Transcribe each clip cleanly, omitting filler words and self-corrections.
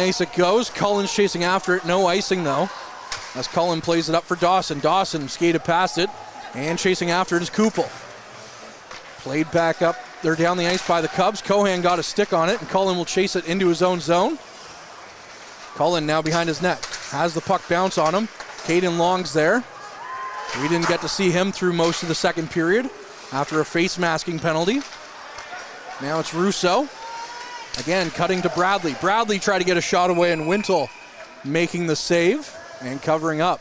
ice it goes. Cullen's chasing after it. No icing, though, as Cullen plays it up for Dawson. Dawson skated past it, and chasing after it is Kupel. Played back up there down the ice by the Cubs. Cohan got a stick on it, and Cullen will chase it into his own zone. Cullen now behind his net. Has the puck bounce on him. Caden Long's there. We didn't get to see him through most of the second period after a face masking penalty. Now it's Russo. Again, cutting to Bradley. Bradley tried to get a shot away, and Wintle making the save and covering up.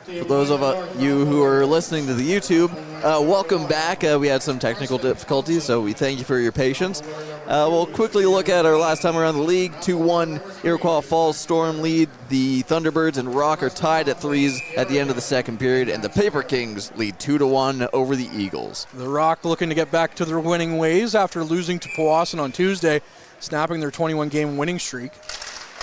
For those of you who are listening to the YouTube, welcome back. We had some technical difficulties, so we thank you for your patience. We'll quickly look at our last time around the league. 2-1 Iroquois Falls Storm lead. The Thunderbirds and Rock are tied at threes at the end of the second period, and the Paper Kings lead 2-1 over the Eagles. The Rock looking to get back to their winning ways after losing to Powassan on Tuesday, snapping their 21-game winning streak,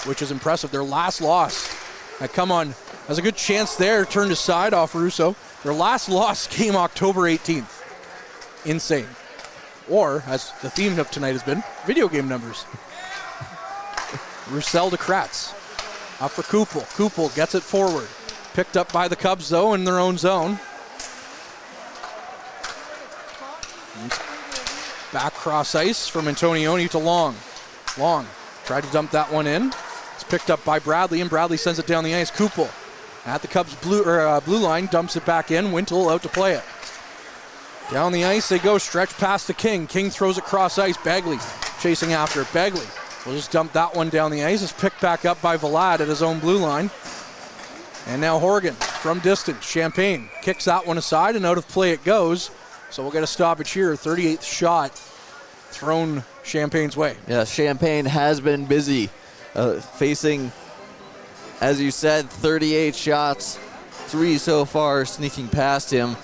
which is impressive. Their last loss had come on. Has a good chance there, turned aside off Russo. Their last loss came October 18th. Insane. Or, as the theme of tonight has been, video game numbers. Roussel to Kratz. Up for Kupel. Kupel gets it forward. Picked up by the Cubs, though, in their own zone. Back cross ice from Antonioni to Long. Long tried to dump that one in. It's picked up by Bradley, and Bradley sends it down the ice. Kupel at the Cubs' blue line, dumps it back in. Wintle out to play it. Down the ice they go, stretch past to King. King throws it cross ice. Bagley chasing after it. Bagley will just dump that one down the ice. It's picked back up by Vlad at his own blue line. And now Horgan from distance. Champagne kicks that one aside, and out of play it goes. So we'll get a stoppage here. 38th shot thrown Champagne's way. Yeah, Champagne has been busy facing, as you said, 38 shots, 3 so far sneaking past him.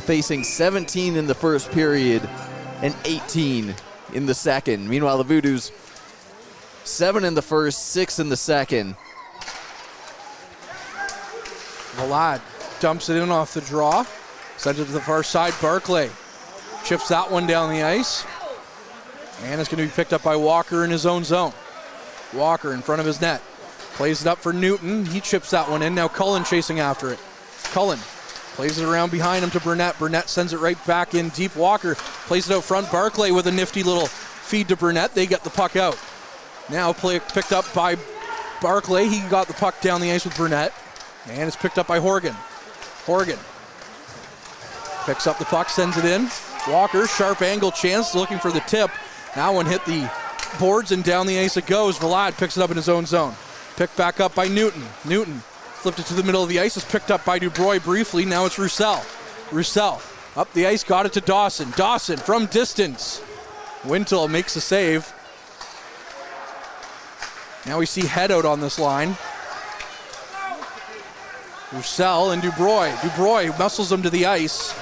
Facing 17 in the first period and 18 in the second. Meanwhile, the Voodoos, 7 in the first, 6 in the second. Vlad dumps it in off the draw. Sends it to the far side. Barclay chips that one down the ice. And it's going to be picked up by Walker in his own zone. Walker in front of his net. Plays it up for Newton. He chips that one in. Now Cullen chasing after it. Cullen plays it around behind him to Burnett. Burnett sends it right back in deep. Walker plays it out front. Barclay with a nifty little feed to Burnett. They get the puck out. Now picked up by Barclay. He got the puck down the ice with Burnett. And it's picked up by Horgan. Horgan picks up the puck, sends it in. Walker, sharp angle chance, looking for the tip. That one hit the boards and down the ice it goes. Vlad picks it up in his own zone. Picked back up by Newton. Newton flipped it to the middle of the ice. It's picked up by Dubroy briefly. Now it's Roussel. Roussel up the ice, got it to Dawson. Dawson from distance. Wintle makes a save. Now we see head out on this line. Roussel and Dubroy. Dubroy muscles him to the ice.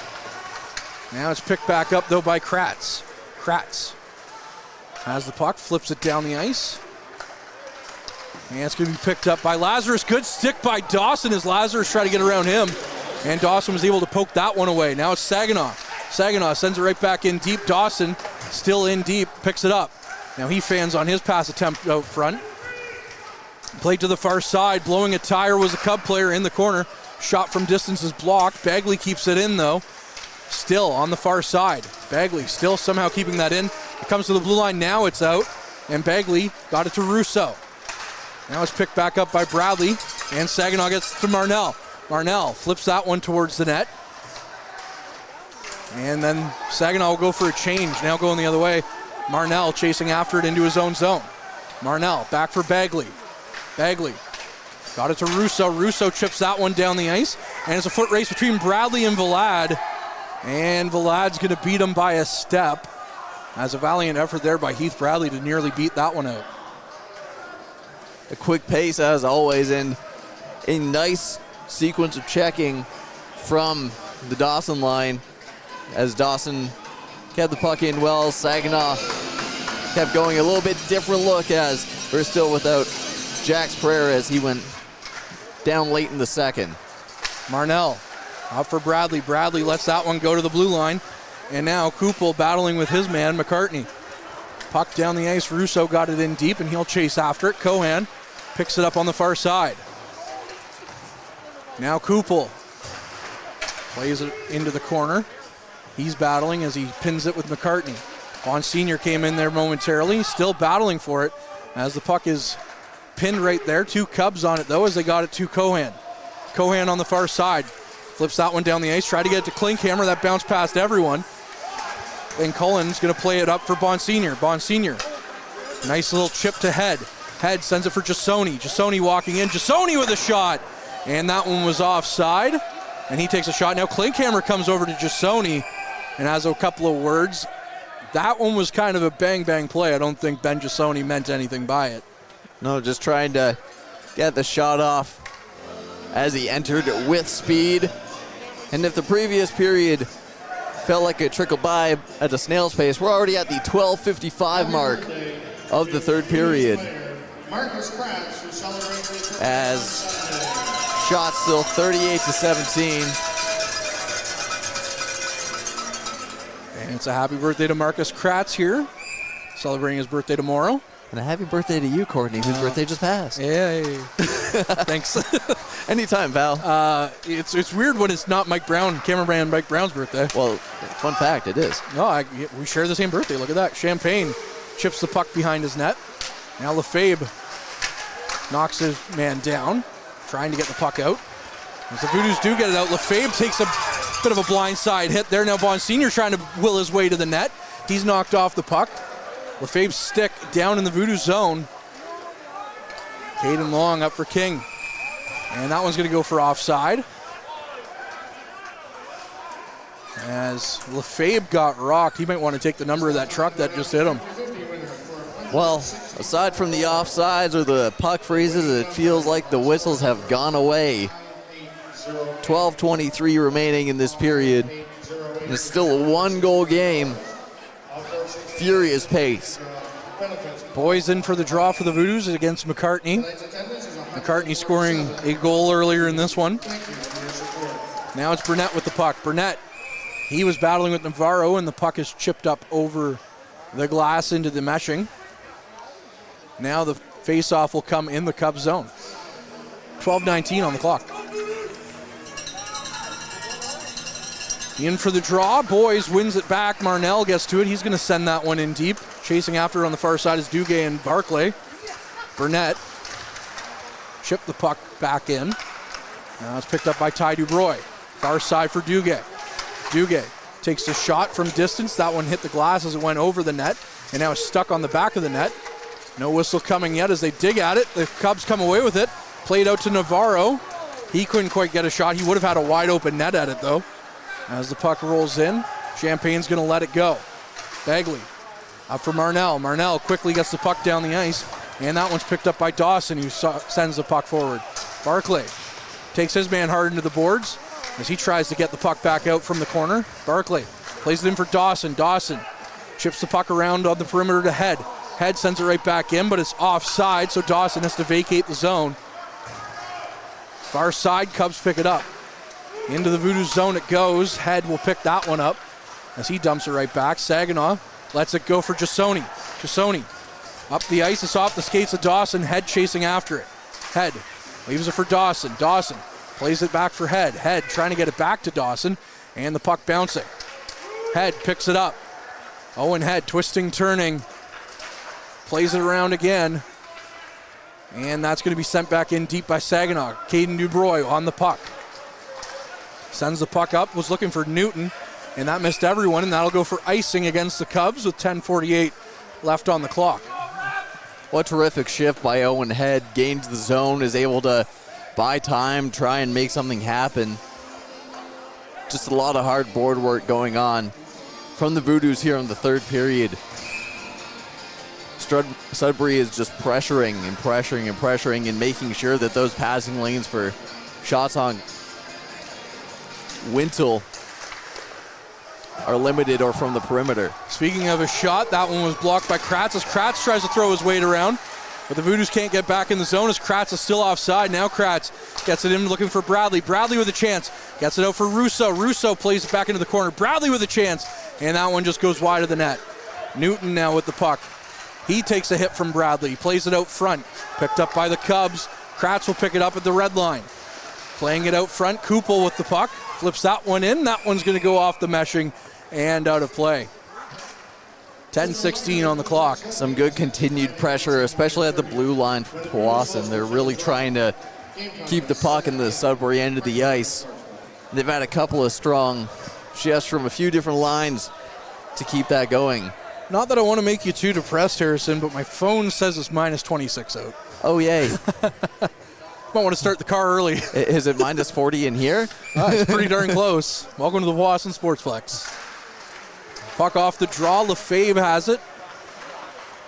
Now it's picked back up, though, by Kratz. Kratz has the puck, flips it down the ice. And it's going to be picked up by Lazarus. Good stick by Dawson as Lazarus tried to get around him. And Dawson was able to poke that one away. Now it's Saginaw. Saginaw sends it right back in deep. Dawson still in deep, picks it up. Now he fans on his pass attempt out front. Played to the far side, blowing a tire was a Cub player in the corner. Shot from distance is blocked. Bagley keeps it in though. Still on the far side. Bagley still somehow keeping that in. It comes to the blue line, now it's out. And Bagley got it to Russo. Now it's picked back up by Bradley. And Saginaw gets to Marnell. Marnell flips that one towards the net. And then Saginaw will go for a change, now going the other way. Marnell chasing after it into his own zone. Marnell back for Bagley. Bagley got it to Russo. Russo chips that one down the ice. And it's a foot race between Bradley and Vlad. And Vlad's going to beat him by a step. As a valiant effort there by Heath Bradley to nearly beat that one out. A quick pace as always, and a nice sequence of checking from the Dawson line as Dawson kept the puck in well. Saginaw kept going a little bit different look as we're still without Jax Pereira as he went down late in the second. Marnell up for Bradley. Bradley lets that one go to the blue line. And now Kupel battling with his man, McCartney. Puck down the ice. Russo got it in deep, and he'll chase after it. Cohan picks it up on the far side. Now Kupel plays it into the corner. He's battling as he pins it with McCartney. Vaughn Sr. came in there momentarily, still battling for it as the puck is pinned right there. 2 Cubs on it, though, as they got it to Cohan. Cohan on the far side. Flips that one down the ice. Tried to get it to Klinkhammer. That bounced past everyone. Then Cullen's going to play it up for Bon Sr. Bon Sr. Nice little chip to Head. Head sends it for Jasoni. Jasoni walking in. Jasoni with a shot. And that one was offside. And he takes a shot. Now Klinkhammer comes over to Jasoni and has a couple of words. That one was kind of a bang-bang play. I don't think Ben Jasoni meant anything by it. No, just trying to get the shot off as he entered with speed. And if the previous period felt like it trickled by at a snail's pace, we're already at the 12:55 mark of the third period. As shots still 38-17. And it's a happy birthday to Marcus Kratz here, celebrating his birthday tomorrow. And a happy birthday to you, Courtney, whose birthday just passed. Yay. Thanks. Anytime, pal. It's weird when it's not cameraman Mike Brown's birthday. Well, fun fact, it is. No, we share the same birthday. Look at that. Champagne chips the puck behind his net. Now Lefebvre knocks his man down, trying to get the puck out. As the Voodoos do get it out, Lefebvre takes a bit of a blindside hit there. Now Bon Sr. trying to will his way to the net. He's knocked off the puck. Lefebvre's stick down in the Voodoo zone. Caden Long up for King. And that one's going to go for offside. As Lefebvre got rocked, he might want to take the number of that truck that just hit him. Well, aside from the offsides or the puck freezes, it feels like the whistles have gone away. 12:23 remaining in this period. It's still a 1-goal game. Furious pace. Boys in for the draw for the Voodoos against McCartney. McCartney scoring a goal earlier in this one. Now it's Burnett with the puck. Burnett, he was battling with Navarro, and the puck is chipped up over the glass into the meshing. Now the face-off will come in the Cubs zone. 12:19 on the clock. In for the draw. Boys wins it back. Marnell gets to it. He's going to send that one in deep. Chasing after it on the far side is Duguay and Barclay. Burnett chipped the puck back in. Now it's picked up by Ty Dubroy. Far side for Duguay. Duguay takes a shot from distance. That one hit the glass as it went over the net. And now it's stuck on the back of the net. No whistle coming yet as they dig at it. The Cubs come away with it. Played out to Navarro. He couldn't quite get a shot. He would have had a wide open net at it though. As the puck rolls in, Champagne's going to let it go. Bagley up for Marnell. Marnell quickly gets the puck down the ice, and that one's picked up by Dawson, who sends the puck forward. Barclay takes his man hard into the boards as he tries to get the puck back out from the corner. Barclay plays it in for Dawson. Dawson chips the puck around on the perimeter to Head. Head sends it right back in, but it's offside, so Dawson has to vacate the zone. Far side, Cubs pick it up. Into the Voodoo zone it goes. Head will pick that one up as he dumps it right back. Saginaw lets it go for Jasoni. Jasoni up the ice. It's off the skates of Dawson. Head chasing after it. Head leaves it for Dawson. Dawson plays it back for Head. Head trying to get it back to Dawson, and the puck bouncing. Head picks it up. Owen Head twisting, turning. Plays it around again. And that's going to be sent back in deep by Saginaw. Caden Dubroy on the puck. Sends the puck up, was looking for Newton, and that missed everyone, and that'll go for icing against the Cubs with 10:48 left on the clock. What terrific shift by Owen Head. Gains the zone, is able to buy time, try and make something happen. Just a lot of hard board work going on from the Voodoos here in the third period. Sudbury is just pressuring and making sure that those passing lanes for shots on Wintle are limited or from the perimeter. Speaking of a shot, that one was blocked by Kratz as Kratz tries to throw his weight around, but the Voodoos can't get back in the zone as Kratz is still offside. Now Kratz gets it in looking for Bradley. Bradley with a chance. Gets it out for Russo. Russo plays it back into the corner. Bradley with a chance, and that one just goes wide of the net. Newton now with the puck. He takes a hit from Bradley, plays it out front. Picked up by the Cubs. Kratz will pick it up at the red line. Playing it out front, Kupel with the puck. Flips that one in. That one's going to go off the meshing and out of play. 10:16 on the clock. Some good continued pressure, especially at the blue line from Powassan. They're really trying to keep the puck in the Sudbury end of the ice. They've had a couple of strong shifts from a few different lines to keep that going. Not that I want to make you too depressed, Harrison, but my phone says it's minus 26 out. Oh, yay. Might want to start the car early. Is it minus 40 in here? It's pretty darn close. Welcome to the Powassan Sportsplex. Puck off the draw. Lefebvre has it.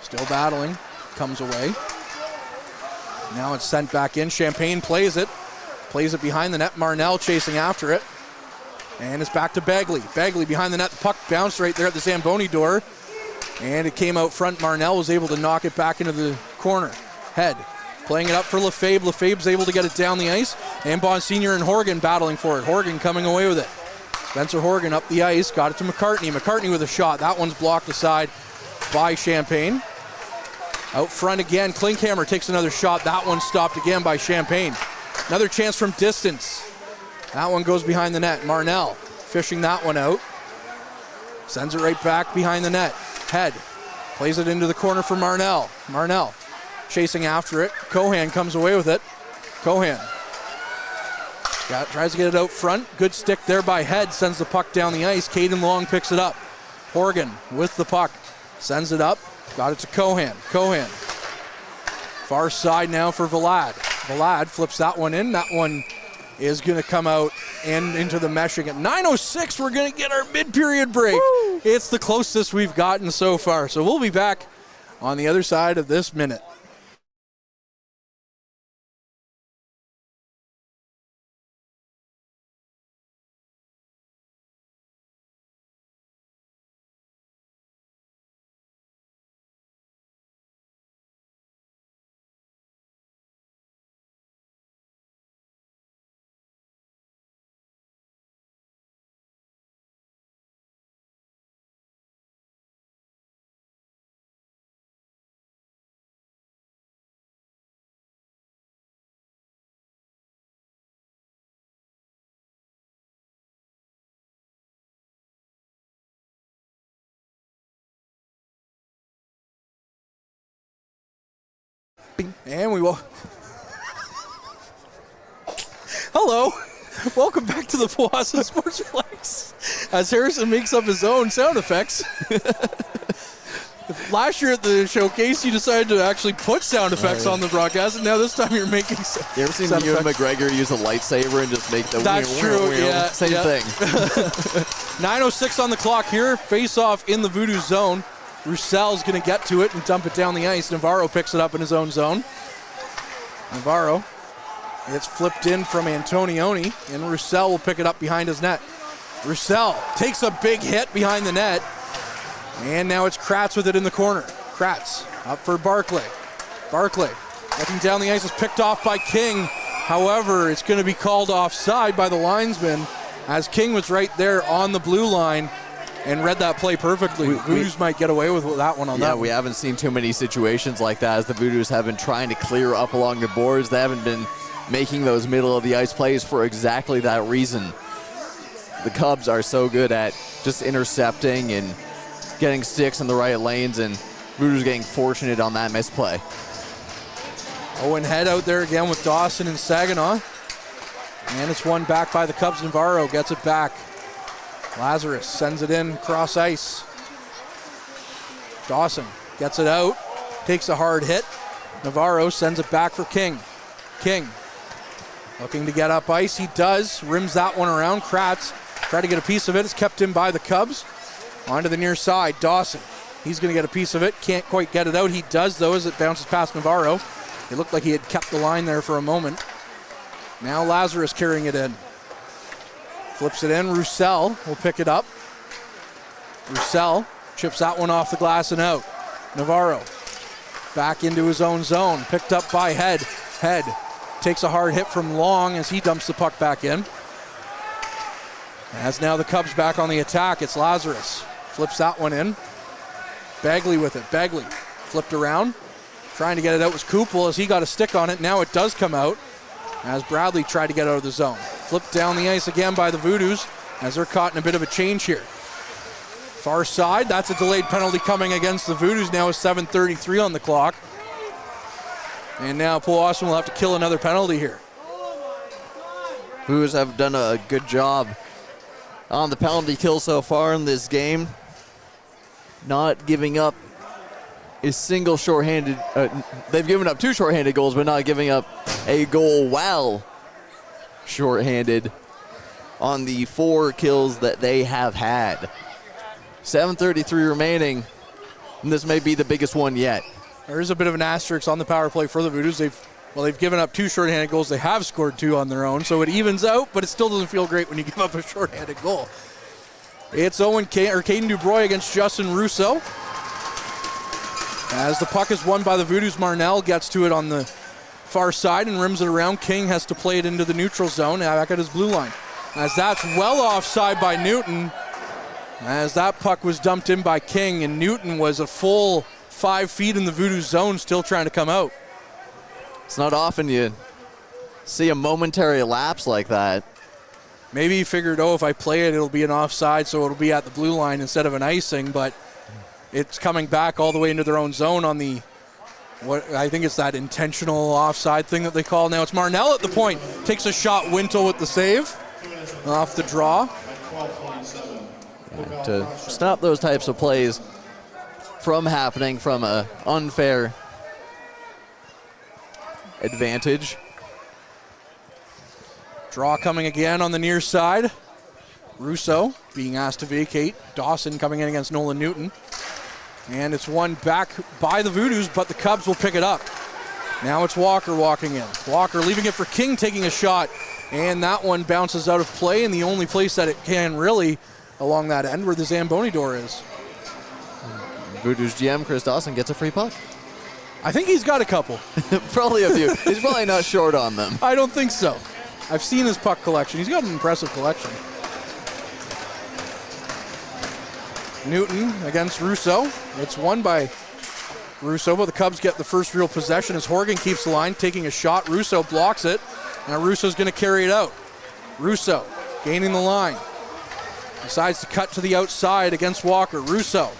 Still battling. Comes away. Now it's sent back in. Champagne plays it. Plays it behind the net. Marnell chasing after it. And it's back to Bagley. Bagley behind the net. The puck bounced right there at the Zamboni door. And it came out front. Marnell was able to knock it back into the corner. Head. Playing it up for Lefebvre. Lefebvre's able to get it down the ice. And Bonsignor and Horgan battling for it. Horgan coming away with it. Spencer Horgan up the ice. Got it to McCartney. McCartney with a shot. That one's blocked aside by Champagne. Out front again. Klinkhammer takes another shot. That one stopped again by Champagne. Another chance from distance. That one goes behind the net. Marnell fishing that one out. Sends it right back behind the net. Head. Plays it into the corner for Marnell. Marnell chasing after it. Cohan comes away with it. Cohan tries to get it out front. Good stick there by Head. Sends the puck down the ice. Caden Long picks it up. Horgan with the puck. Sends it up. Got it to Cohan. Cohan. Far side now for Vlad. Vlad flips that one in. That one is going to come out and into the meshing. At 9:06, we're going to get our mid-period break. Woo! It's the closest we've gotten so far. So we'll be back on the other side of this minute. And we will. Hello. Welcome back to the Powassan Sportsplex. As Harrison makes up his own sound effects. Last year at the showcase, you decided to actually put sound effects on the broadcast, and now this time you're making sound. You ever seen Ewan McGregor use a lightsaber and just make the That's true. Yeah, same thing. 9:06 on the clock here. Face off in the Voodoo zone. Roussel's going to get to it and dump it down the ice. Navarro picks it up in his own zone. Navarro. It's flipped in from Antonioni, and Roussel will pick it up behind his net. Roussel takes a big hit behind the net, and now it's Kratz with it in the corner. Kratz up for Barclay. Barclay looking down the ice is picked off by King. However, it's going to be called offside by the linesman, as King was right there on the blue line and read that play perfectly. Voodoos might get away with that one on that. Yeah, we haven't seen too many situations like that as the Voodoos have been trying to clear up along the boards. They haven't been making those middle of the ice plays for exactly that reason. The Cubs are so good at just intercepting and getting sticks in the right lanes, and Voodoos getting fortunate on that misplay. Owen Head out there again with Dawson and Saginaw. And it's won back by the Cubs. Navarro gets it back. Lazarus sends it in cross ice. Dawson gets it out, takes a hard hit. Navarro sends it back for King. King looking to get up ice. He does, rims that one around. Kratz tried to get a piece of it. It's kept in by the Cubs. Onto the near side, Dawson. He's going to get a piece of it. Can't quite get it out. He does, though, as it bounces past Navarro. It looked like he had kept the line there for a moment. Now Lazarus carrying it in. Flips it in. Roussel will pick it up. Roussel chips that one off the glass and out. Navarro back into his own zone. Picked up by Head. Head takes a hard hit from Long as he dumps the puck back in. As now the Cubs back on the attack, it's Lazarus. Flips that one in. Bagley with it. Bagley Flipped around. Trying to get it out was Kupel as he got a stick on it. Now it does come out as Bradley tried to get out of the zone. Flipped down the ice again by the Voodoos as they're caught in a bit of a change here. Far side, that's a delayed penalty coming against the Voodoos now with 7:33 on the clock. And now Powassan will have to kill another penalty here. Voodoos have done a good job on the penalty kill so far in this game. Not giving up a single shorthanded, they've given up 2 shorthanded goals, but not giving up a goal while shorthanded on the 4 kills that they have had. 7:33 remaining, and this may be the biggest one yet. There is a bit of an asterisk on the power play for the Voodoos. They've given up 2 shorthanded goals. They have scored 2 on their own, so it evens out, but it still doesn't feel great when you give up a shorthanded goal. It's Caden Dubroy against Justin Russo. As the puck is won by the Voodoos, Marnell gets to it on the far side and rims it around. King has to play it into the neutral zone, back at his blue line. As that's well offside by Newton, as that puck was dumped in by King, and Newton was a full 5 feet in the Voodoos zone, still trying to come out. It's not often you see a momentary lapse like that. Maybe he figured, if I play it, it'll be an offside, so it'll be at the blue line instead of an icing, but it's coming back all the way into their own zone on the, I think it's that intentional offside thing that they call now. It's Marnell at the point. Takes a shot, Wintle with the save off the draw. To stop those types of plays from happening from an unfair advantage. Draw coming again on the near side. Russo being asked to vacate. Dawson coming in against Nolan Newton. And it's won back by the Voodoos, but the Cubs will pick it up. Now it's Walker walking in. Walker leaving it for King, taking a shot. And that one bounces out of play, and the only place that it can really along that end where the Zamboni door is. Voodoos GM Chris Dawson gets a free puck. I think he's got a couple. Probably a few. He's probably not short on them. I don't think so. I've seen his puck collection. He's got an impressive collection. Newton against Russo. It's won by Russo, but the Cubs get the first real possession as Horgan keeps the line, taking a shot. Russo blocks it. Now Russo's going to carry it out. Russo gaining the line. Decides to cut to the outside against Walker. Russo,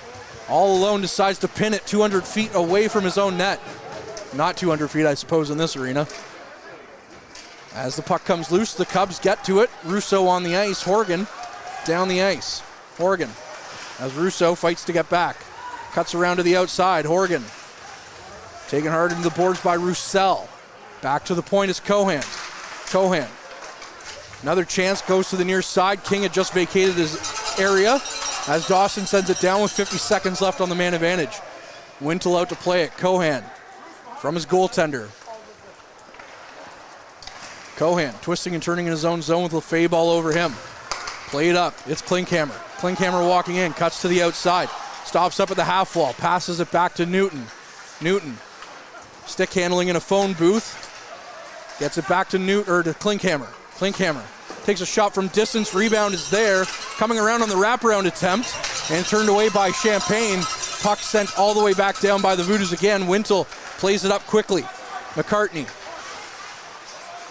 all alone, decides to pin it 200 feet away from his own net. Not 200 feet, I suppose, in this arena. As the puck comes loose, the Cubs get to it. Russo on the ice. Horgan down the ice. Horgan, as Russo fights to get back. Cuts around to the outside. Horgan taken hard into the boards by Roussel. Back to the point is Cohan. Cohan. Another chance goes to the near side. King had just vacated his area as Dawson sends it down with 50 seconds left on the man advantage. Wintle out to play it. Cohan from his goaltender. Cohan twisting and turning in his own zone with Lefebvre all over him. Played up. It's Klinkhammer. Klinkhammer walking in. Cuts to the outside. Stops up at the half wall. Passes it back to Newton. Newton. Stick handling in a phone booth. Gets it back to Klinkhammer. Klinkhammer takes a shot from distance. Rebound is there. Coming around on the wraparound attempt. And turned away by Champagne. Puck sent all the way back down by the Voodoos again. Wintle plays it up quickly. McCartney.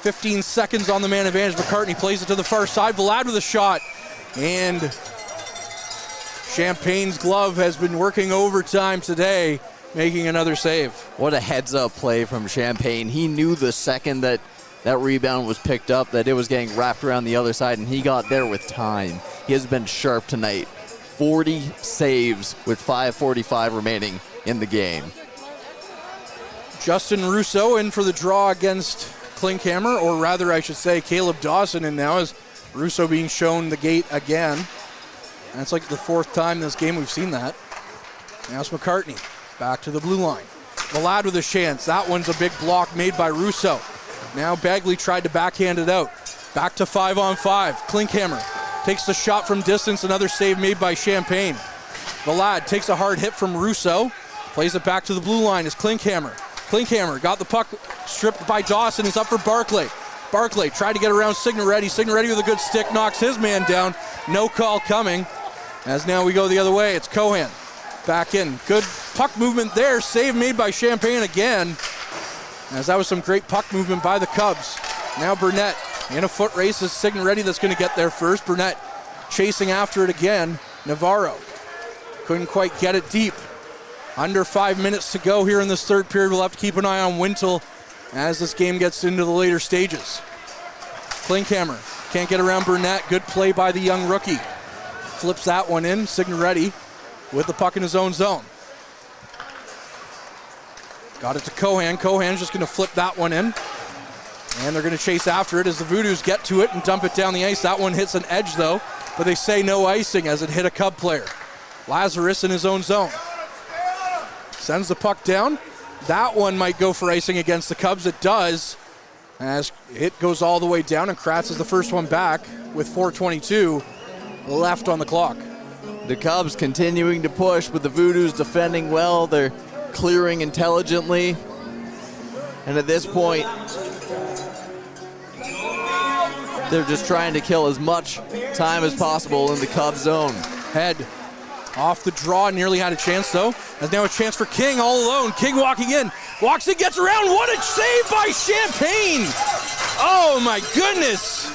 15 seconds on the man advantage. McCartney plays it to the far side. Vlad with a shot. And Champagne's glove has been working overtime today, making another save. What a heads-up play from Champagne. He knew the second that rebound was picked up that it was getting wrapped around the other side, and he got there with time. He has been sharp tonight. 40 saves with 5:45 remaining in the game. Justin Russo in for the draw against Klinkhammer, or rather I should say Caleb Dawson in now as Russo being shown the gate again. And it's like the 4th time this game we've seen that. Now it's McCartney back to the blue line. Vlad with a chance. That one's a big block made by Russo. Now Bagley tried to backhand it out. Back to 5-on-5. Klinkhammer takes the shot from distance. Another save made by Champagne. Vlad takes a hard hit from Russo. Plays it back to the blue line as Klinkhammer. Klinkhammer got the puck stripped by Dawson. It's up for Barclay. Barclay tried to get around Signoretti. Signoretti with a good stick knocks his man down. No call coming. As now we go the other way. It's Cohan. back in. Good puck movement there. Save made by Champagne again, as that was some great puck movement by the Cubs. Now Burnett in a foot race is Signoretti that's going to get there first. Burnett chasing after it again. Navarro couldn't quite get it deep. Under 5 minutes to go here in this third period. We'll have to keep an eye on Wintle as this game gets into the later stages. Klinkhammer can't get around Burnett. Good play by the young rookie. Flips that one in. Signoretti with the puck in his own zone. Got it to Cohan. Cohan's just going to flip that one in. And they're going to chase after it as the Voodoos get to it and dump it down the ice. That one hits an edge though, but they say no icing as it hit a Cub player. Lazarus in his own zone. Sends the puck down. That one might go for icing against the Cubs. It does, as it goes all the way down, and Kratz is the first one back with 4:22 left on the clock. The Cubs continuing to push, but the Voodoos defending well. They're clearing intelligently. And at this point, they're just trying to kill as much time as possible in the Cubs zone. Head off the draw, nearly had a chance though. Has now a chance for King all alone. King walking in, walks in, gets around. What a save by Champagne! Oh my goodness!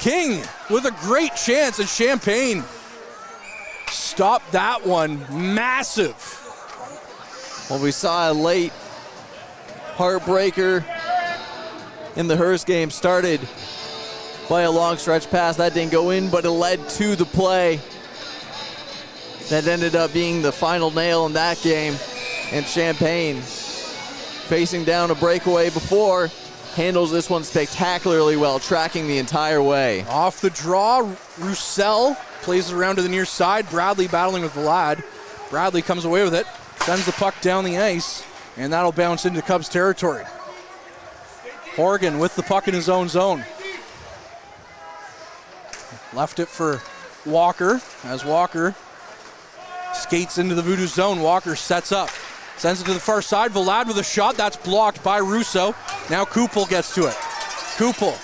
King with a great chance, and Champagne stopped that one. Massive. Well, we saw a late heartbreaker in the Hearst game, started by a long stretch pass. That didn't go in, but it led to the play that ended up being the final nail in that game. And Champagne, facing down a breakaway before, handles this one spectacularly well, tracking the entire way. Off the draw, Roussel plays it around to the near side. Bradley battling with Vlad. Bradley comes away with it, sends the puck down the ice, and that'll bounce into Cubs territory. Horgan with the puck in his own zone. Left it for Walker, as Walker skates into the Voodoo zone. Walker sets up, sends it to the far side. Vlad with a shot, that's blocked by Russo. Now Kupel gets to it. Kupel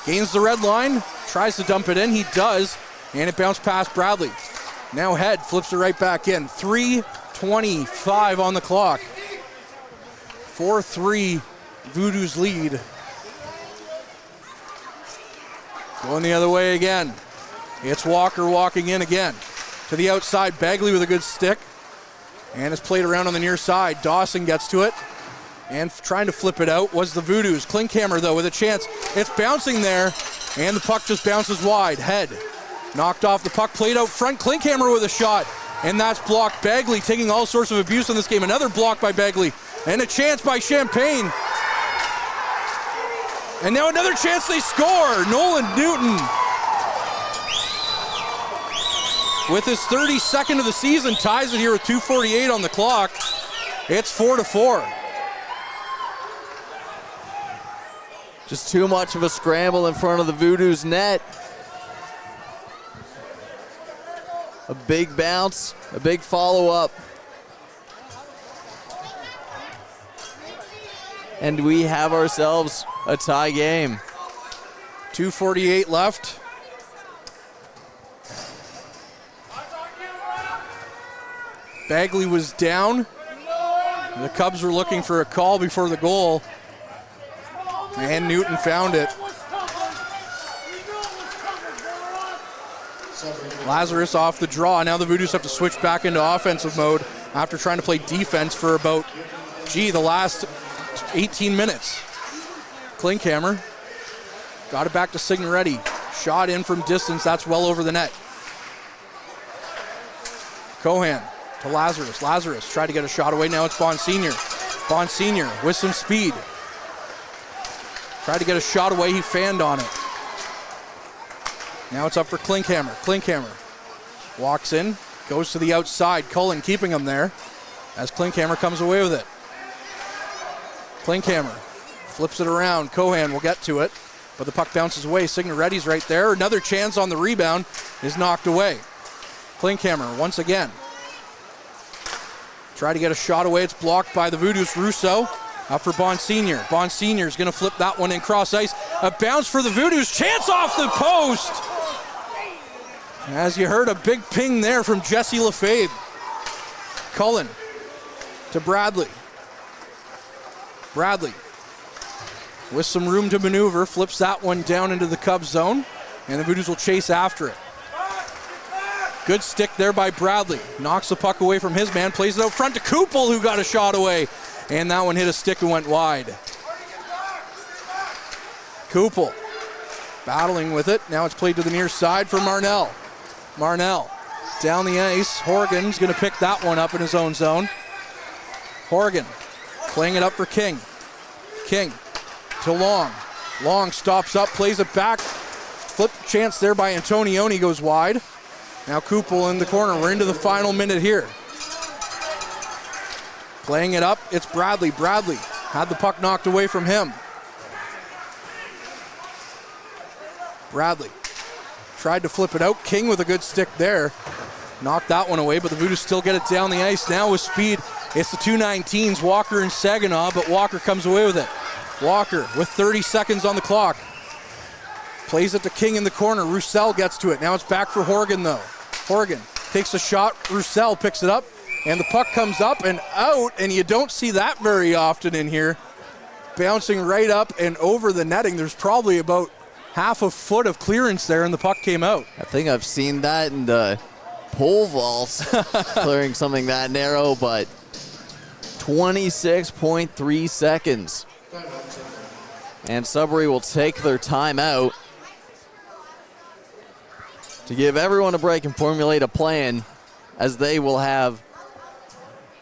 gains the red line, tries to dump it in, he does, and it bounced past Bradley. Now Head flips it right back in. 3:25 on the clock. 4-3 Voodoo's lead. Going the other way again. It's Walker walking in again. To the outside, Bagley with a good stick. And it's played around on the near side. Dawson gets to it. And trying to flip it out was the Voodoos. Klinkhammer, though, with a chance. It's bouncing there, and the puck just bounces wide. Head knocked off the puck, played out front. Klinkhammer with a shot, and that's blocked. Bagley taking all sorts of abuse in this game. Another block by Bagley, and a chance by Champagne. And now another chance, they score. Nolan Newton, with his 32nd of the season, ties it here with 2:48 on the clock. It's 4-4. Just too much of a scramble in front of the Voodoo's net. A big bounce, a big follow-up. And we have ourselves a tie game. 2:48 left. Bagley was down. The Cubs were looking for a call before the goal, and Newton found it. Lazarus off the draw. Now the Voodoos have to switch back into offensive mode after trying to play defense for about, the last 18 minutes. Klinkhammer got it back to Signoretti. Shot in from distance. That's well over the net. Cohan to Lazarus. Lazarus tried to get a shot away. Now it's Bonsignor. Bonsignor with some speed. Tried to get a shot away. He fanned on it. Now it's up for Klinkhammer. Klinkhammer walks in, goes to the outside. Cullen keeping him there as Klinkhammer comes away with it. Klinkhammer flips it around. Cohan will get to it, but the puck bounces away. Signoretti's right there. Another chance on the rebound is knocked away. Klinkhammer once again. Try to get a shot away. It's blocked by the Voodoos. Russo up for Bonsignor. Bonsignor's going to flip that one in cross ice. A bounce for the Voodoos. Chance off the post. As you heard, a big ping there from Jesse Lefebvre. Cullen to Bradley. Bradley, with some room to maneuver, flips that one down into the Cubs zone, and the Voodoos will chase after it. Good stick there by Bradley. Knocks the puck away from his man, plays it out front to Kupel, who got a shot away. And that one hit a stick and went wide. Kupel battling with it. Now it's played to the near side for Marnell. Marnell down the ice. Horgan's going to pick that one up in his own zone. Horgan playing it up for King. King to Long. Long stops up, plays it back. Flip chance there by Antonioni, goes wide. Now Kupel in the corner. We're into the final minute here. Playing it up, it's Bradley. Bradley had the puck knocked away from him. Bradley tried to flip it out. King with a good stick there. Knocked that one away, but the Voodoos still get it down the ice now with speed. It's the 219s, Walker and Saginaw, but Walker comes away with it. Walker with 30 seconds on the clock. Plays it to King in the corner. Roussel gets to it. Now it's back for Horgan, though. Horgan takes a shot. Roussel picks it up, and the puck comes up and out, and you don't see that very often in here. Bouncing right up and over the netting. There's probably about half a foot of clearance there, and the puck came out. I think I've seen that in the pole vaults, clearing something that narrow, but 26.3 seconds. And Sudbury will take their timeout to give everyone a break and formulate a plan, as they will have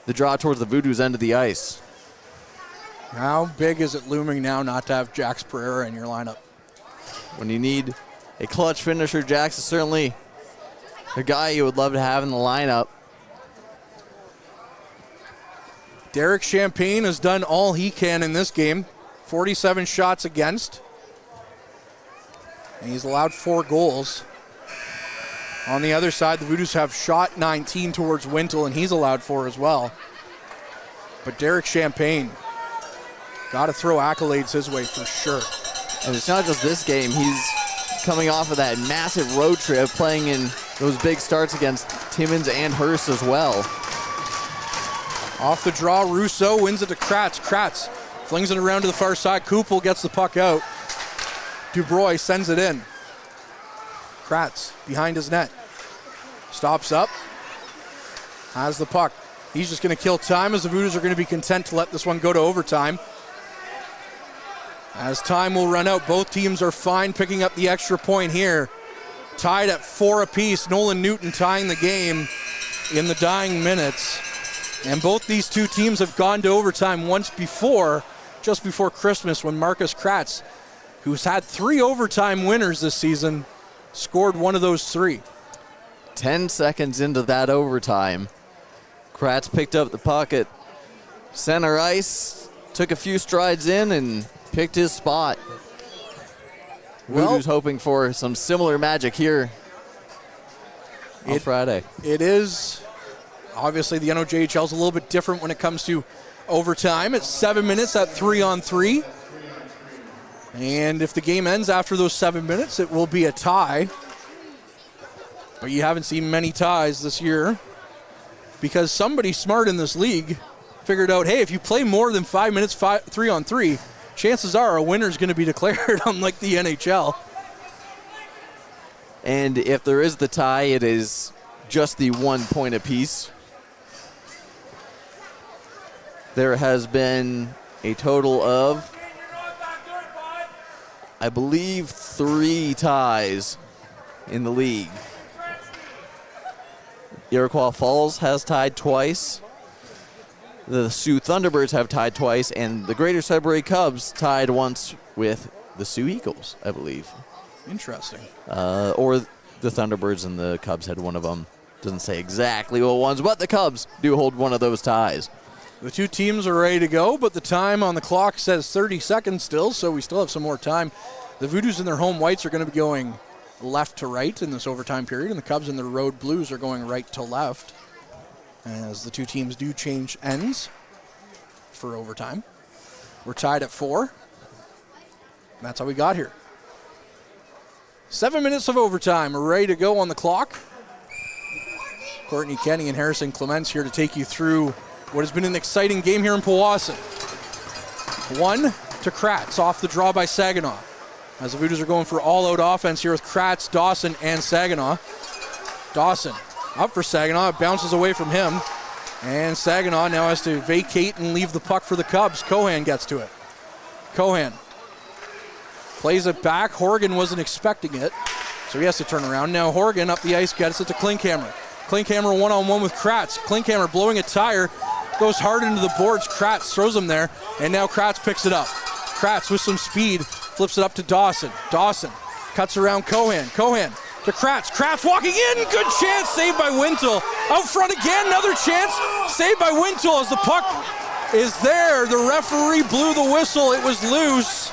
the draw towards the Voodoos' end of the ice. How big is it looming now not to have Jax Pereira in your lineup? When you need a clutch finisher, Jax is certainly a guy you would love to have in the lineup. Derek Champagne has done all he can in this game. 47 shots against. And he's allowed 4 goals. On the other side, the Voodoos have shot 19 towards Wintle, and he's allowed 4 as well. But Derek Champagne, got to throw accolades his way for sure. And it's not just this game. He's coming off of that massive road trip, playing in those big starts against Timmins and Hearst as well. Off the draw, Russo wins it to Kratz. Kratz flings it around to the far side. Kupel gets the puck out. Dubroy sends it in. Kratz behind his net. Stops up. Has the puck. He's just going to kill time, as the Voodoos are going to be content to let this one go to overtime. As time will run out, both teams are fine picking up the extra point here. Tied at 4 apiece. Nolan Newton tying the game in the dying minutes. And both these two teams have gone to overtime once before, just before Christmas, when Marcus Kratz, who's had 3 overtime winners this season, scored one of those 3. 10 seconds into that overtime, Kratz picked up the puck at center ice, took a few strides in, and picked his spot. Voodoos hoping for some similar magic here on Friday. It is. Obviously, the NOJHL is a little bit different when it comes to overtime. It's 7 minutes at 3-on-3. And if the game ends after those 7 minutes, it will be a tie. But you haven't seen many ties this year, because somebody smart in this league figured out, hey, if you play more than 5 minutes 3-on-3, chances are a winner is going to be declared, unlike the NHL. And if there is the tie, it is just the 1 point apiece. There has been a total of, I believe, 3 ties in the league. Iroquois Falls has tied twice. The Sioux Thunderbirds have tied twice, and the Greater Sudbury Cubs tied once with the Sioux Eagles, I believe. Interesting. Or the Thunderbirds and the Cubs had one of them. Doesn't say exactly what ones, but the Cubs do hold one of those ties. The two teams are ready to go, but the time on the clock says 30 seconds still, so we still have some more time. The Voodoos in their home whites are going to be going left to right in this overtime period, and the Cubs in their road blues are going right to left, as the two teams do change ends for overtime. We're tied at 4. That's how we got here. 7 minutes of overtime. We're ready to go on the clock. Courtney Kenny and Harrison Clements here to take you through what has been an exciting game here in Powassan. 1 to Kratz, off the draw by Saginaw. As the Voodoos are going for all-out offense here with Kratz, Dawson, and Saginaw. Dawson up for Saginaw, it bounces away from him. And Saginaw now has to vacate and leave the puck for the Cubs. Cohan gets to it. Cohan plays it back. Horgan wasn't expecting it, so he has to turn around. Now Horgan up the ice gets it to Klinkhammer. Klinkhammer one-on-one with Kratz. Klinkhammer blowing a tire, goes hard into the boards. Kratz throws him there, and now Kratz picks it up. Kratz with some speed flips it up to Dawson. Dawson cuts around Cohan. Cohan to Kratz. Kratz walking in. Good chance. Saved by Wintle. Out front again. Another chance. Saved by Wintle as the puck is there. The referee blew the whistle. It was loose.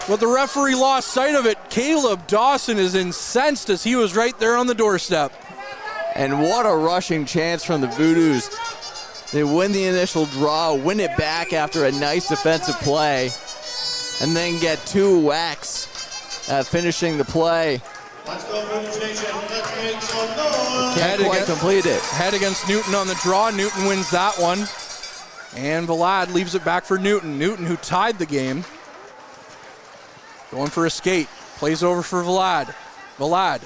But the referee lost sight of it. Caleb Dawson is incensed as he was right there on the doorstep. And what a rushing chance from the Voodoos. They win the initial draw, win it back after a nice defensive play, and then get 2 whacks at finishing the play. Let's go, Voodoos Nation. Let's make some noise. Can't quite complete it. Head against Newton on the draw. Newton wins that one. And Vlad leaves it back for Newton. Newton, who tied the game, going for a skate. Plays over for Vlad. Vlad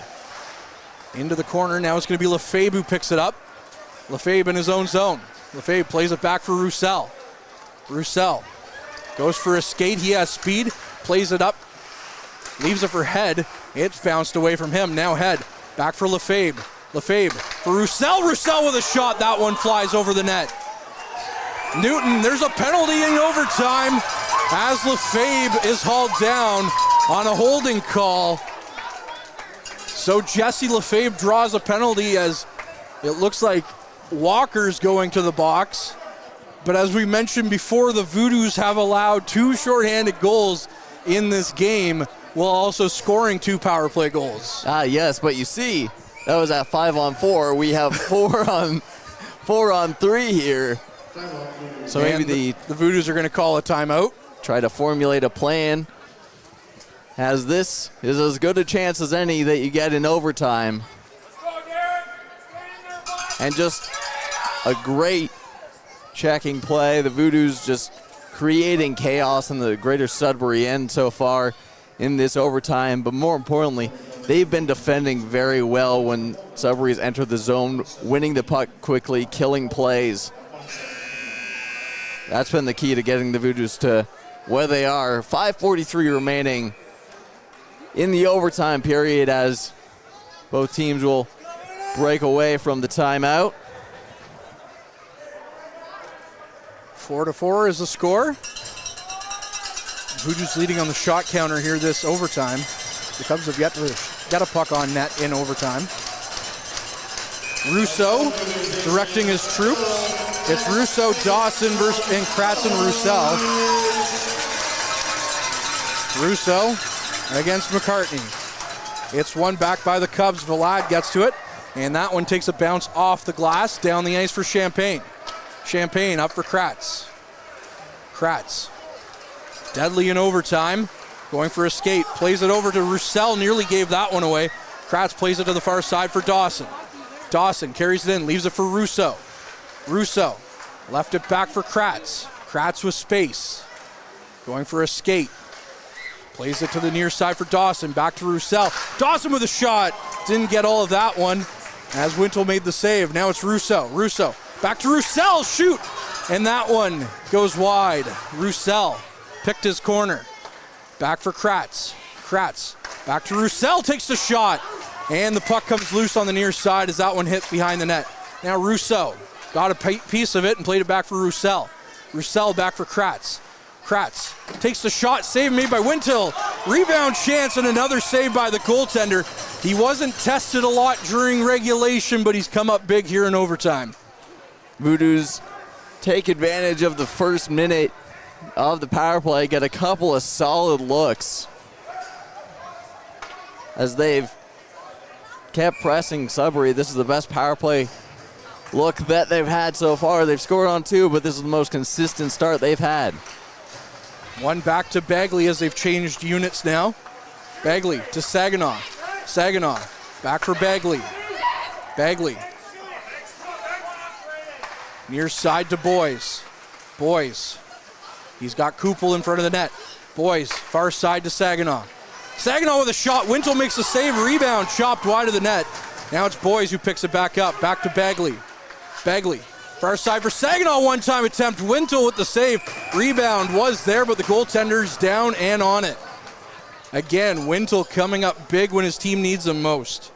into the corner. Now it's going to be Lefebvre who picks it up. Lefebvre in his own zone. Lefebvre plays it back for Roussel. Roussel goes for a skate. He has speed. Plays it up. Leaves it for Head. It's bounced away from him. Now Head. Back for Lefebvre. Lefebvre for Roussel. Roussel with a shot. That one flies over the net. Newton, there's a penalty in overtime as Lefebvre is hauled down on a holding call. So Jesse Lefebvre draws a penalty as it looks like Walker's going to the box. But as we mentioned before, the Voodoos have allowed 2 shorthanded goals in this game while also scoring 2 power play goals. Yes, but you see, that was at 5-on-4. We have 4-on-3 here. So and maybe the Voodoos are going to call a timeout. Try to formulate a plan. As this is as good a chance as any that you get in overtime. And just a great checking play. The Voodoos just creating chaos in the greater Sudbury end so far in this overtime. But more importantly, they've been defending very well when Sudbury's entered the zone, winning the puck quickly, killing plays. That's been the key to getting the Voodoos to where they are. 5:43 remaining in the overtime period as both teams will break away from the timeout. 4-4 is the score. Voodoos leading on the shot counter here this overtime. The Cubs have yet to get a puck on net in overtime. Russo directing his troops. It's Russo, Dawson, and Kratz and Roussel. Russo against McCartney. It's one back by the Cubs. Vlad gets to it, and that one takes a bounce off the glass down the ice for Champagne. Champagne up for Kratz. Kratz, deadly in overtime, going for a skate. Plays it over to Roussel, nearly gave that one away. Kratz plays it to the far side for Dawson. Dawson carries it in, leaves it for Russo. Russo left it back for Kratz. Kratz with space, going for a skate. Plays it to the near side for Dawson, back to Roussel. Dawson with a shot, didn't get all of that one as Wintle made the save. Now it's Russo. Russo back to Roussel, shoot! And that one goes wide. Roussel picked his corner. Back for Kratz. Kratz back to Roussel, takes the shot. And the puck comes loose on the near side as that one hit behind the net. Now Russo got a piece of it and played it back for Roussel. Roussel back for Kratz. Kratz takes the shot, save made by Wintle. Rebound chance and another save by the goaltender. He wasn't tested a lot during regulation, but he's come up big here in overtime. Voodoos take advantage of the first minute of the power play, get a couple of solid looks as they've kept pressing Sudbury. This is the best power play look that they've had so far. They've scored on 2, but this is the most consistent start they've had. One back to Bagley as they've changed units now. Bagley to Saginaw. Saginaw back for Bagley. Bagley Near side to Boys. Boys. He's got Kupel in front of the net. Boys, far side to Saginaw. Saginaw with a shot. Wintle makes a save. Rebound chopped wide of the net. Now it's Boys who picks it back up. Back to Bagley. Bagley. Far side for Saginaw. One-time attempt. Wintle with the save. Rebound was there, but the goaltender's down and on it. Again, Wintle coming up big when his team needs him most.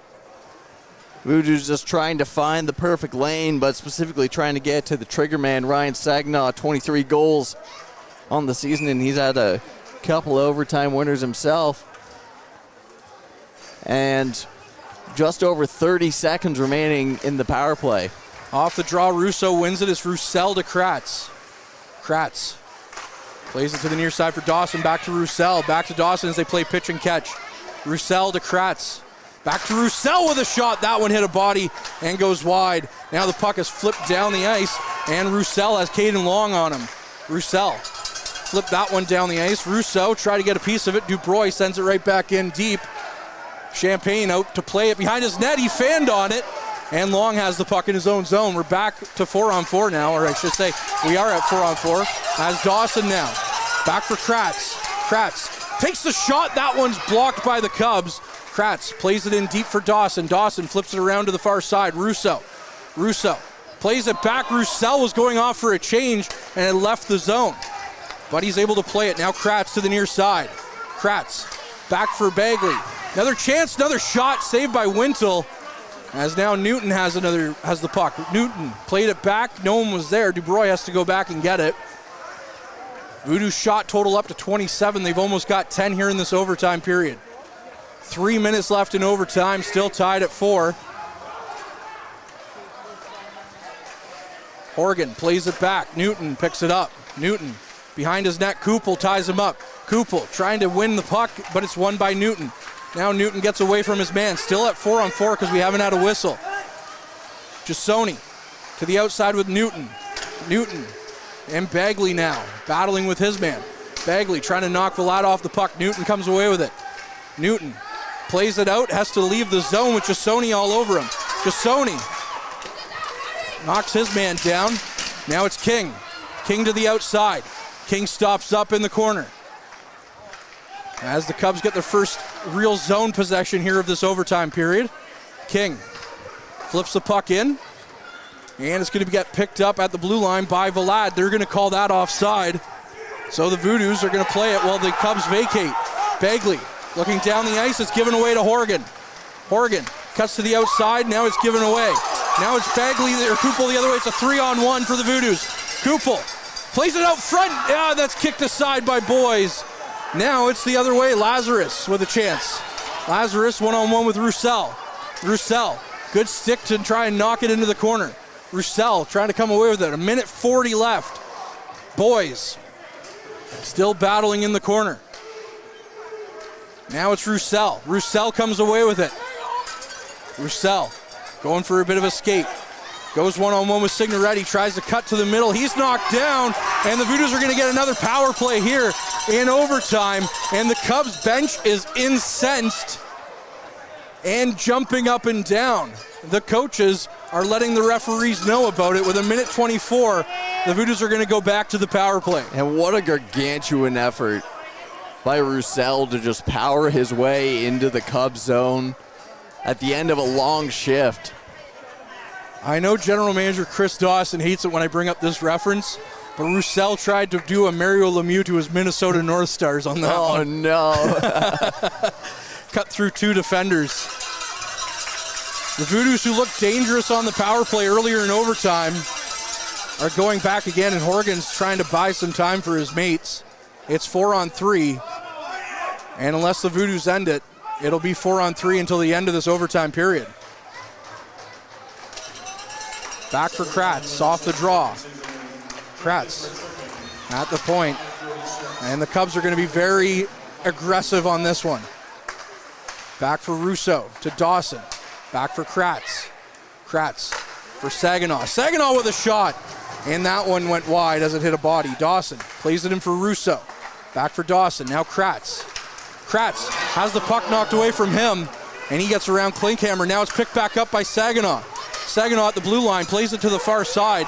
Voodoos just trying to find the perfect lane, but specifically trying to get to the trigger man, Ryan Saginaw. 23 goals on the season, and he's had a couple overtime winners himself. And just over 30 seconds remaining in the power play. Off the draw, Russo wins it. It's Roussel to Kratz. Kratz plays it to the near side for Dawson. Back to Roussel. Back to Dawson as they play pitch and catch. Roussel to Kratz. Back to Roussel with a shot. That one hit a body and goes wide. Now the puck is flipped down the ice, and Roussel has Caden Long on him. Roussel flipped that one down the ice. Rousseau tried to get a piece of it. Dubois sends it right back in deep. Champagne out to play it behind his net. He fanned on it, and Long has the puck in his own zone. We're back to 4-on-4 now, or I should say we are at 4-on-4. As Dawson now. Back for Kratz. Kratz takes the shot. That one's blocked by the Cubs. Kratz plays it in deep for Dawson. Dawson flips it around to the far side. Russo plays it back. Roussel was going off for a change, and it left the zone. But he's able to play it. Now Kratz to the near side. Kratz back for Bagley. Another chance, another shot saved by Wintle. As now Newton has the puck. Newton played it back. No one was there. Dubois has to go back and get it. Voodoo's shot total up to 27. They've almost got 10 here in this overtime period. 3 minutes left in overtime, still tied at 4. Horgan plays it back. Newton picks it up. Newton behind his net. Kupel ties him up. Kupel trying to win the puck, but it's won by Newton. Now Newton gets away from his man. Still at 4-on-4 because we haven't had a whistle. Jasoni to the outside with Newton. Newton and Bagley now battling with his man. Bagley trying to knock Vlad off the puck. Newton comes away with it. Newton plays it out, has to leave the zone with Jasoni all over him. Jasoni knocks his man down. Now it's King. King to the outside. King stops up in the corner. As the Cubs get their first real zone possession here of this overtime period. King flips the puck in, and it's going to get picked up at the blue line by Vlad. They're going to call that offside. So the Voodoos are going to play it while the Cubs vacate. Bagley looking down the ice. It's given away to Horgan. Horgan cuts to the outside. Now it's given away. Now it's Bagley or Kupel the other way. It's a 3-on-1 for the Voodoos. Kupel plays it out front. Yeah, that's kicked aside by Boys. Now it's the other way. Lazarus with a chance. Lazarus 1-on-1 with Roussel. Roussel, good stick to try and knock it into the corner. Roussel trying to come away with it. 1:40 left. Boys still battling in the corner. Now it's Roussel. Roussel comes away with it. Roussel going for a bit of a skate. Goes 1-on-1 with Signoretti, tries to cut to the middle. He's knocked down, and the Voodoos are going to get another power play here in overtime. And the Cubs bench is incensed and jumping up and down. The coaches are letting the referees know about it. With 1:24, the Voodoos are going to go back to the power play. And what a gargantuan effort by Roussel to just power his way into the Cubs zone at the end of a long shift. I know General Manager Chris Dawson hates it when I bring up this reference, but Roussel tried to do a Mario Lemieux to his Minnesota North Stars on that one. Oh, no. Cut through 2 defenders. The Voodoos, who looked dangerous on the power play earlier in overtime, are going back again, and Horgan's trying to buy some time for his mates. It's 4-on-3, and unless the Voodoos end it, it'll be 4-on-3 until the end of this overtime period. Back for Kratz, off the draw. Kratz at the point. And the Cubs are going to be very aggressive on this one. Back for Russo to Dawson. Back for Kratz. Kratz for Saginaw. Saginaw with a shot. And that one went wide as it hit a body. Dawson plays it in for Russo. Back for Dawson. Now Kratz. Kratz has the puck knocked away from him. And he gets around Klinkhammer. Now it's picked back up by Saginaw. Saginaw at the blue line, plays it to the far side.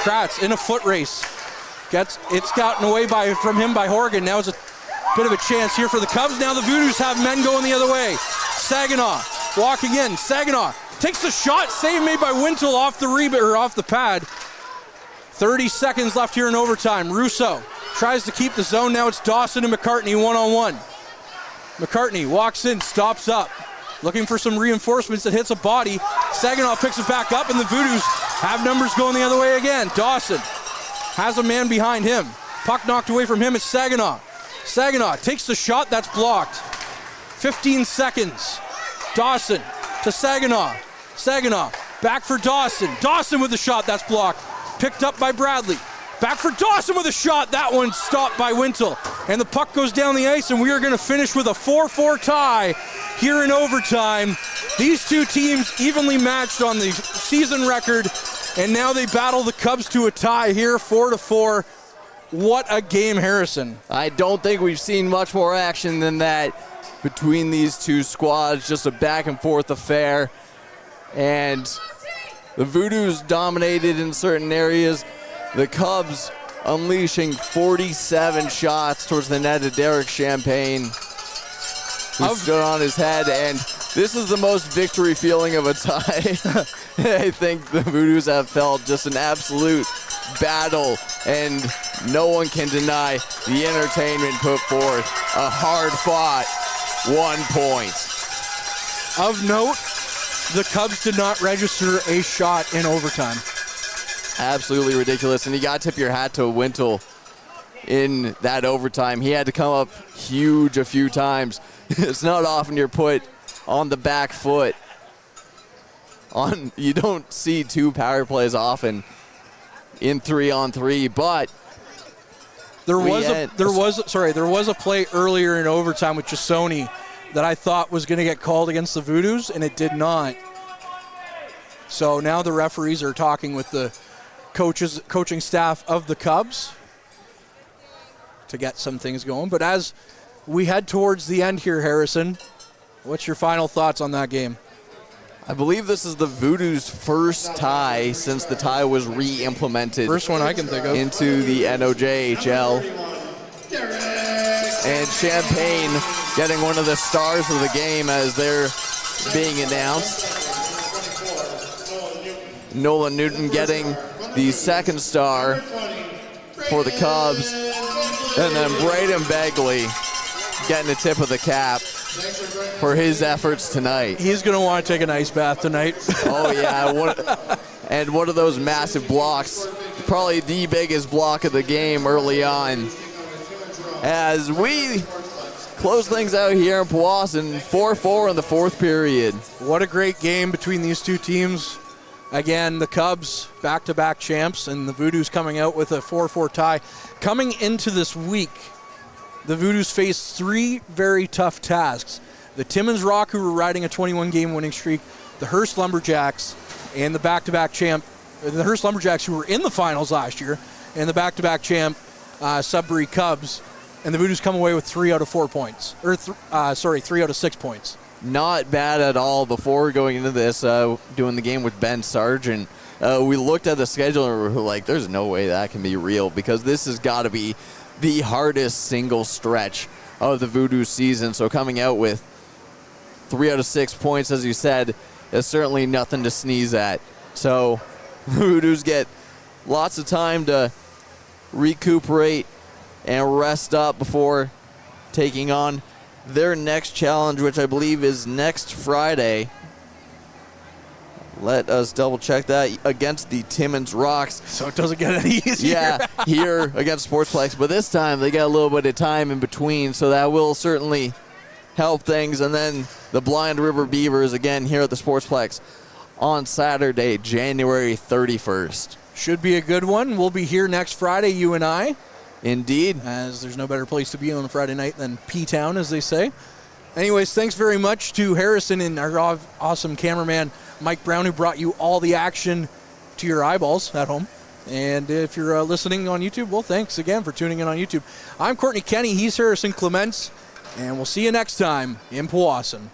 Kratz in a foot race. It's gotten away from him by Horgan. Now it's a bit of a chance here for the Cubs. Now the Voodoos have men going the other way. Saginaw walking in. Saginaw takes the shot. Save made by Wintle off the rebound or off the pad. 30 seconds left here in overtime. Russo tries to keep the zone. Now it's Dawson and McCartney one-on-one. McCartney walks in, stops up. Looking for some reinforcements that hits a body. Saginaw picks it back up, and the Voodoos have numbers going the other way again. Dawson has a man behind him. Puck knocked away from him. It's Saginaw. Saginaw takes the shot. That's blocked. 15 seconds. Dawson to Saginaw. Saginaw back for Dawson. Dawson with the shot. That's blocked. Picked up by Bradley. Back for Dawson with a shot. That one stopped by Wintle. And the puck goes down the ice, and we are going to finish with a 4-4 tie here in overtime. These two teams evenly matched on the season record, and now they battle the Cubs to a tie here, 4-4. What a game, Harrison. I don't think we've seen much more action than that between these two squads. Just a back-and-forth affair. And the Voodoos dominated in certain areas. The Cubs unleashing 47 shots towards the net of Derek Champagne, who stood on his head, and this is the most victory feeling of a tie I think the Voodoos have felt. Just an absolute battle, and no one can deny the entertainment put forth. A hard-fought 1 point. Of note, the Cubs did not register a shot in overtime. Absolutely ridiculous, and you got to tip your hat to Wintle in that overtime. He had to come up huge a few times. It's not often you're put on the back foot. You don't see two power plays often in 3-on-3, but there was a play earlier in overtime with Jasoni that I thought was going to get called against the Voodoos, and it did not. So now the referees are talking with the coaching staff of the Cubs to get some things going. But as we head towards the end here, Harrison, what's your final thoughts on that game? I believe this is the Voodoos' first tie since the tie was re-implemented. First one I can think of. Into the NOJHL. And Champagne getting one of the stars of the game as they're being announced. Nolan Newton getting the second star for the Cubs. And then Braden Begley getting a tip of the cap for his efforts tonight. He's going to want to take an ice bath tonight. Oh, yeah. And one of those massive blocks, probably the biggest block of the game early on. As we close things out here in Powassan, 4-4 in the fourth period. What a great game between these two teams. Again, the Cubs back-to-back champs, and the Voodoos coming out with a 4-4 tie. Coming into this week, the Voodoos face three very tough tasks. The Timmins Rock, who were riding a 21-game winning streak, the Hearst Lumberjacks, and the back-to-back champ, the Hearst Lumberjacks, who were in the finals last year, and the back-to-back champ Sudbury Cubs. And the Voodoos come away with 3 out of 4 points. 3 out of 6 points. Not bad at all. Before going into this, doing the game with Ben Sargent, we looked at the schedule and we were like, there's no way that can be real, because this has got to be the hardest single stretch of the Voodoos season. So coming out with 3 out of 6 points, as you said, is certainly nothing to sneeze at. So the Voodoos get lots of time to recuperate and rest up before taking on their next challenge, which I believe is next Friday. Let us double check that, against the Timmins Rocks. So it doesn't get any easier. Yeah, here against Sportsplex. But this time they got a little bit of time in between, so that will certainly help things. And then the Blind River Beavers again here at the Sportsplex on Saturday, January 31st. Should be a good one. We'll be here next Friday, you and I. Indeed. As there's no better place to be on a Friday night than P-Town, as they say. Anyways, thanks very much to Harrison and our awesome cameraman, Mike Brown, who brought you all the action to your eyeballs at home. And if you're listening on YouTube, well, thanks again for tuning in on YouTube. I'm Courtney Kenny. He's Harrison Clements. And we'll see you next time in Powassan.